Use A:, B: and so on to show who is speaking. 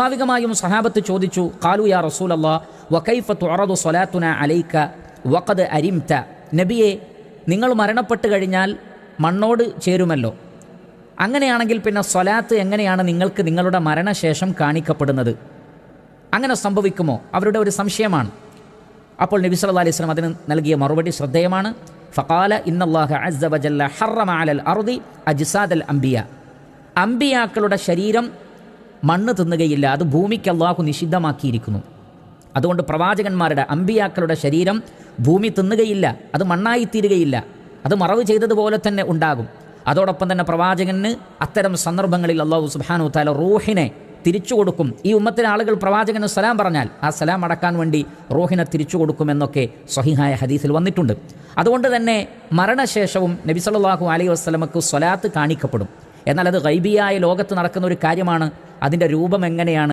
A: സ്വാഭാവികമായും സഹാബത്ത് ചോദിച്ചു, ഖാലു യാ റസൂലല്ലാഹ് വകൈഫ തുഅറദു സ്വലാത്തുനാ അലൈക വഖദ് അരിംത. നബിയെ, നിങ്ങൾ മരണപ്പെട്ട് കഴിഞ്ഞാൽ മണ്ണോട് ചേരുമല്ലോ, അങ്ങനെയാണെങ്കിൽ പിന്നെ സ്വലാത്ത് എങ്ങനെയാണ് നിങ്ങൾക്ക് നിങ്ങളുടെ മരണശേഷം കാണിക്കപ്പെടുന്നത്? അങ്ങനെ സംഭവിക്കുമോ? അവരുടെ ഒരു സംശയമാണ്. അപ്പോൾ നബി സല്ലല്ലാഹു അലൈഹി വസല്ലം അതിന് നൽകിയ മറുപടി ശ്രദ്ധേയമാണ്. ഫഖാല ഇന്നല്ലാഹ അസ്സ വജല്ല ഹറമ അലൽ അർദി അജ്സാദൽ അംബിയ. അംബിയാക്കളുടെ ശരീരം മണ്ണ് തിന്നുകയില്ല, അത് ഭൂമിക്ക് അല്ലാഹു നിഷിദ്ധമാക്കിയിരിക്കുന്നു. അതുകൊണ്ട് പ്രവാചകന്മാരുടെ അംബിയാക്കളുടെ ശരീരം ഭൂമി തിന്നുകയില്ല, അത് മണ്ണായിത്തീരുകയില്ല, അത് മറവ് ചെയ്തതുപോലെ തന്നെ ഉണ്ടാകും. അതോടൊപ്പം തന്നെ പ്രവാചകന് അത്തരം സന്ദർഭങ്ങളിൽ അല്ലാഹു സുബ്ഹാനഹു വ തആല റൂഹിനെ തിരിച്ചു കൊടുക്കും. ഈ ഉമ്മത്തിലെ ആളുകൾ പ്രവാചകന് സലാം പറഞ്ഞാൽ ആ സലാം അടക്കാൻ വേണ്ടി റൂഹിനെ തിരിച്ചു കൊടുക്കുമെന്നൊക്കെ സ്വഹീഹായ ഹദീസിൽ വന്നിട്ടുണ്ട്. അതുകൊണ്ട് തന്നെ മരണശേഷവും നബി സല്ലല്ലാഹു അലൈഹി വസല്ലമക്ക് സ്വലാത്ത് കാണിക്കപ്പെടും. എന്നാൽ അത് ഗൈബിയായ ലോകത്ത് നടക്കുന്ന ഒരു കാര്യമാണ്. അതിൻ്റെ രൂപം എങ്ങനെയാണ്?